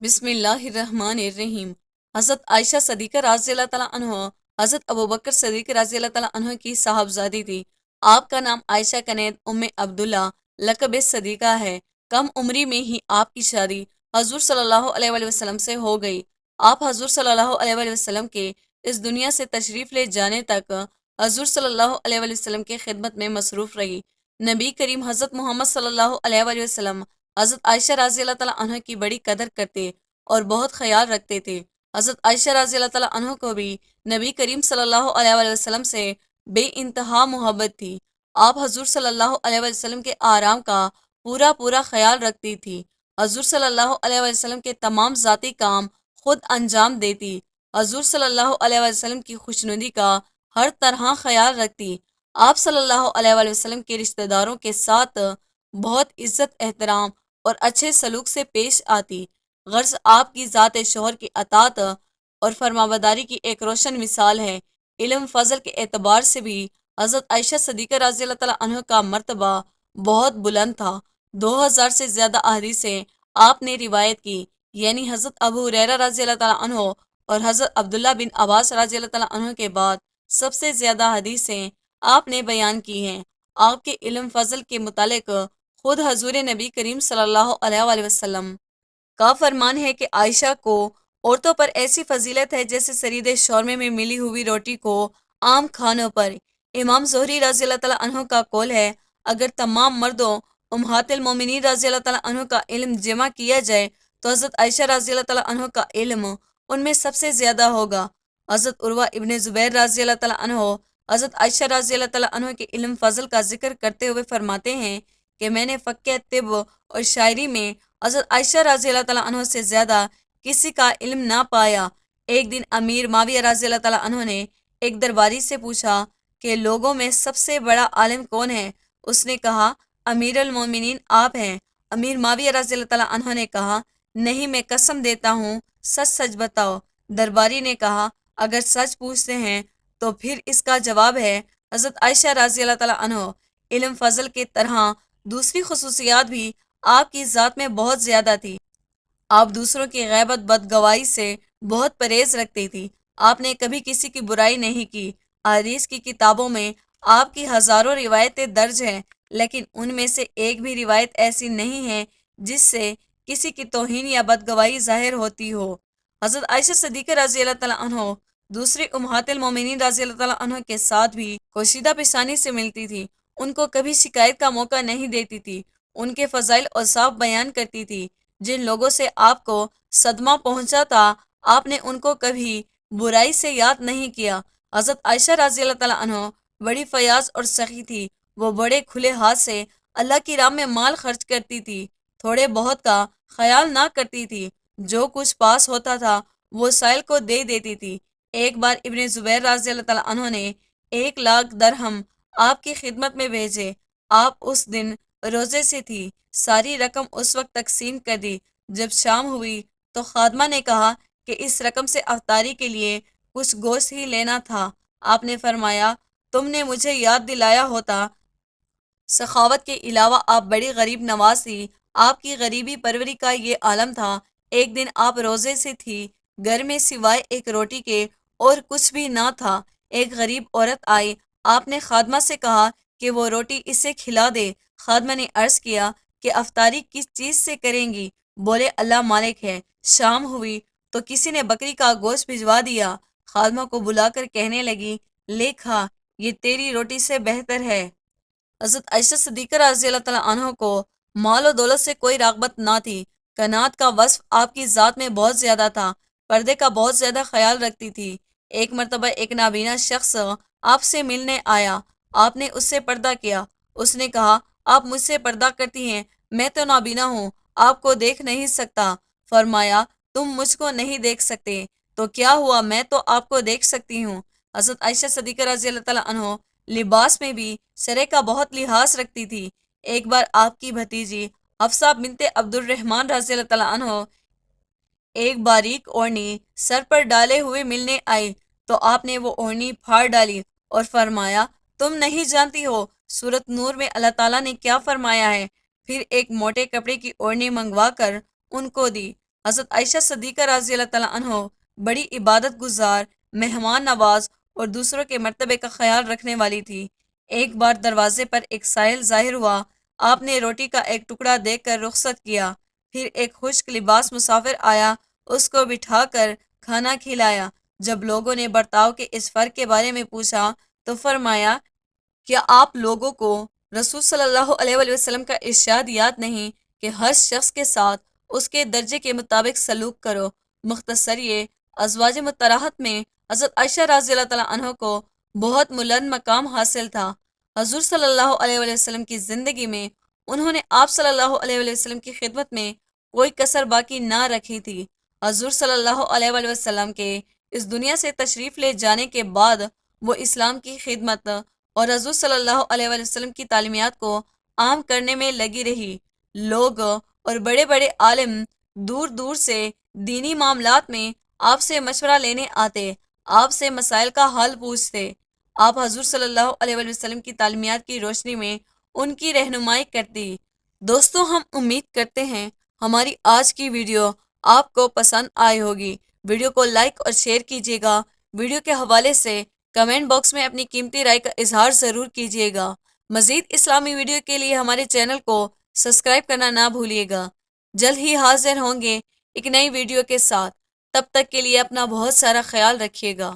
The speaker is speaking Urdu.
بسم اللہ الرحمن الرحیم۔ حضرت عائشہ صدیقہ رضی اللہ تعالیٰ عنہ حضرت ابوبکر صدیق رضی اللہ تعالیٰ عنہ کی صاحبزادی تھی۔ آپ کا نام عائشہ کنیت ام عبداللہ لقب صدیقہ ہے۔ کم عمری میں ہی آپ کی شادی حضور صلی اللہ علیہ وآلہ وسلم سے ہو گئی۔ آپ حضور صلی اللہ علیہ وآلہ وسلم کے اس دنیا سے تشریف لے جانے تک حضور صلی اللہ علیہ وآلہ وسلم کے خدمت میں مصروف رہی۔ نبی کریم حضرت محمد صلی اللہ علیہ وآلہ وسلم حضرت عائشہ رضی اللہ تعالیٰ عنہ کی بڑی قدر کرتے اور بہت خیال رکھتے تھے۔ حضرت عائشہ رضی اللہ تعالیٰ عنہ کو بھی نبی کریم صلی اللہ علیہ وآلہ وسلم سے بے انتہا محبت تھی۔ آپ حضور صلی اللہ علیہ وآلہ وسلم کے آرام کا پورا خیال رکھتی تھی۔ حضور صلی اللہ علیہ وآلہ وسلم کے تمام ذاتی کام خود انجام دیتی۔ حضور صلی اللہ علیہ وآلہ وسلم کی خوشنودی کا ہر طرح خیال رکھتی۔ آپ صلی اللہ علیہ وآلہ وسلم کے رشتہ داروں کے ساتھ بہت عزت احترام اور اچھے سلوک سے پیش آتی۔ غرض آپ کی ذات شوہر کی اطاعت اور فرمانبرداری کی ایک روشن مثال ہے۔ علم فضل کے اعتبار سے بھی حضرت عائشہ صدیقہ رضی اللہ تعالیٰ عنہ کا مرتبہ بہت بلند تھا۔ 2000 سے زیادہ احادیثیں آپ نے روایت کی، یعنی حضرت ابو ہریرہ رضی اللہ تعالیٰ عنہ اور حضرت عبداللہ بن عباس رضی اللہ تعالیٰ عنہ کے بعد سب سے زیادہ حدیثیں آپ نے بیان کی ہیں۔ آپ کے علم فضل کے متعلق خود حضور نبی کریم صلی اللہ علیہ وآلہ وسلم کا فرمان ہے کہ عائشہ کو عورتوں پر ایسی فضیلت ہے جیسے سرید شورمے میں ملی ہوئی روٹی کو عام کھانوں پر۔ امام زہری رضی اللہ تعالیٰ عنہ کا قول ہے، اگر تمام مردوں امہات المومنین رضی اللہ تعالیٰ عنہ کا علم جمع کیا جائے تو حضرت عائشہ رضی اللہ تعالیٰ عنہ کا علم ان میں سب سے زیادہ ہوگا۔ حضرت عروہ ابن زبیر رضی اللہ تعالیٰ عنہ حضرت عائشہ رضی اللہ تعالیٰ عنہ کے علم فضل کا ذکر کرتے ہوئے فرماتے ہیں کہ میں نے فقہ طب اور شاعری میں حضرت عائشہ رضی اللہ تعالیٰ عنہ سے زیادہ کسی کا علم نہ پایا۔ ایک دن امیر معاویہ رضی اللہ تعالیٰ عنہ نے ایک درباری سے پوچھا کہ لوگوں میں سب سے بڑا عالم کون ہے؟ اس نے کہا امیر المومنین آپ ہیں۔ امیر معاویہ رضی اللہ تعالیٰ عنہ نے کہا نہیں، میں قسم دیتا ہوں، سچ سچ بتاؤ۔ درباری نے کہا اگر سچ پوچھتے ہیں تو پھر اس کا جواب ہے حضرت عائشہ رضی اللہ تعالیٰ عنہ۔ علم فضل کے طرح دوسری خصوصیات بھی آپ کی ذات میں بہت زیادہ تھی۔ آپ دوسروں کی غیبت بدگوائی سے بہت پرہیز رکھتی تھی۔ آپ نے کبھی کسی کی برائی نہیں کی۔ احادیث کی کتابوں میں آپ کی ہزاروں روایتیں درج ہیں، لیکن ان میں سے ایک بھی روایت ایسی نہیں ہے جس سے کسی کی توہین یا بدگوائی ظاہر ہوتی ہو۔ حضرت عائشہ صدیقہ رضی اللہ تعالیٰ عنہ دوسری امہات المومنین رضی اللہ تعالیٰ عنہ کے ساتھ بھی پوشیدہ پیشانی سے ملتی تھی۔ ان کو کبھی شکایت کا موقع نہیں دیتی تھی۔ ان کے فضائل اور صاف بیان کرتی تھی۔ جن لوگوں سے آپ کو صدمہ پہنچا تھا آپ نے ان کو کبھی برائی سے یاد نہیں کیا۔ حضرت عائشہ رضی اللہ تعالیٰ عنہ بڑی فیاض اور سخی تھی۔ وہ بڑے کھلے ہاتھ سے اللہ کی راہ میں مال خرچ کرتی تھی، تھوڑے بہت کا خیال نہ کرتی تھی۔ جو کچھ پاس ہوتا تھا وہ سائل کو دے دیتی تھی۔ ایک بار ابن زبیر رضی اللہ تعالیٰ عنہ نے 1,00,000 درہم آپ کی خدمت میں بھیجے۔ آپ اس دن روزے سے تھی، ساری رقم اس وقت تقسیم کر دی۔ جب شام ہوئی تو خادمہ نے کہا کہ اس رقم سے افطاری کے لیے کچھ گوشت ہی لینا تھا۔ آپ نے فرمایا تم نے مجھے یاد دلایا ہوتا۔ سخاوت کے علاوہ آپ بڑی غریب نواز تھی۔ آپ کی غریبی پروری کا یہ عالم تھا۔ ایک دن آپ روزے سے تھی، گھر میں سوائے ایک روٹی کے اور کچھ بھی نہ تھا۔ ایک غریب عورت آئی، آپ نے خادمہ سے کہا کہ وہ روٹی اسے کھلا دے۔ خادمہ نے عرض کیا کہ افطاری کس چیز سے کریں گی؟ بولے اللہ مالک ہے۔ شام ہوئی تو کسی نے بکری کا گوشت بھجوا دیا۔ خادمہ کو بلا کر کہنے لگی لے کھا، یہ تیری روٹی سے بہتر ہے۔ حضرت عائشہ صدیقہ رضی اللہ تعالیٰ عنہ کو مال و دولت سے کوئی رغبت نہ تھی۔ قناعت کا وصف آپ کی ذات میں بہت زیادہ تھا۔ پردے کا بہت زیادہ خیال رکھتی تھی۔ ایک مرتبہ ایک نابینا شخص آپ سے ملنے آیا۔ آپ نے اس سے پردہ کیا۔ اس نے کہا آپ مجھ سے پردہ کرتی ہیں، میں تو نابینا ہوں، آپ کو دیکھ نہیں سکتا۔ فرمایا تم مجھ کو نہیں دیکھ سکتے تو کیا ہوا، میں تو آپ کو دیکھ سکتی ہوں۔ حضرت عائشہ صدیقہ رضی اللہ تعالیٰ عنہ لباس میں بھی شرع کا بہت لحاظ رکھتی تھی۔ ایک بار آپ کی بھتیجی حفصہ بنت عبد الرحمن رضی اللہ تعالیٰ عنہ ایک باریک اوڑھنی سر پر ڈالے ہوئے ملنے آئی تو آپ نے وہ اوڑھنی پھاڑ ڈالی اور فرمایا تم نہیں جانتی ہو سورۃ نور میں اللہ تعالیٰ نے کیا فرمایا ہے؟ پھر ایک موٹے کپڑے کی اوڑھنی منگوا کر ان کو دی۔ حضرت عائشہ صدیقہ رضی اللہ تعالیٰ عنہ بڑی عبادت گزار، مہمان نواز اور دوسروں کے مرتبے کا خیال رکھنے والی تھی۔ ایک بار دروازے پر ایک سائل ظاہر ہوا، آپ نے روٹی کا ایک ٹکڑا دے کر رخصت کیا، پھر ایک خشک لباس مسافر آیا، اس کو بٹھا کر کھانا کھلایا۔ جب لوگوں نے برتاؤ کے اس فرق کے بارے میں پوچھا تو فرمایا، کیا آپ لوگوں کو رسول صلی اللہ علیہ وآلہ وسلم کا ارشاد یاد نہیں کہ ہر شخص کے ساتھ اس کے درجے کے مطابق سلوک کرو؟ مختصر یہ ازواج مطہرات میں حضرت عائشہ رضی اللہ تعالیٰ عنہ کو بہت بلند مقام حاصل تھا۔ حضور صلی اللہ علیہ وآلہ وسلم کی زندگی میں انہوں نے آپ صلی اللہ علیہ وآلہ وسلم کی خدمت میں کوئی کسر باقی نہ رکھی تھی۔ حضور صلی اللہ علیہ وآلہ وسلم کے اس دنیا سے تشریف لے جانے کے بعد وہ اسلام کی خدمت اور حضور صلی اللہ علیہ وآلہ وسلم کی تعلیمات کو عام کرنے میں لگی رہی۔ لوگ اور بڑے بڑے عالم دور دور سے دینی معاملات میں آپ سے مشورہ لینے آتے، آپ سے مسائل کا حل پوچھتے۔ آپ حضور صلی اللہ علیہ وآلہ وسلم کی تعلیمات کی روشنی میں ان کی رہنمائی کرتی۔ دوستو، ہم امید کرتے ہیں ہماری آج کی ویڈیو آپ کو پسند آئی ہوگی۔ ویڈیو کو لائک اور شیئر کیجیے گا۔ ویڈیو کے حوالے سے کمنٹ باکس میں اپنی قیمتی رائے کا اظہار ضرور کیجیے گا۔ مزید اسلامی ویڈیو کے لیے ہمارے چینل کو سبسکرائب کرنا نہ بھولیے گا۔ جلد ہی حاضر ہوں گے ایک نئی ویڈیو کے ساتھ۔ تب تک کے لیے اپنا بہت سارا خیال رکھیے گا۔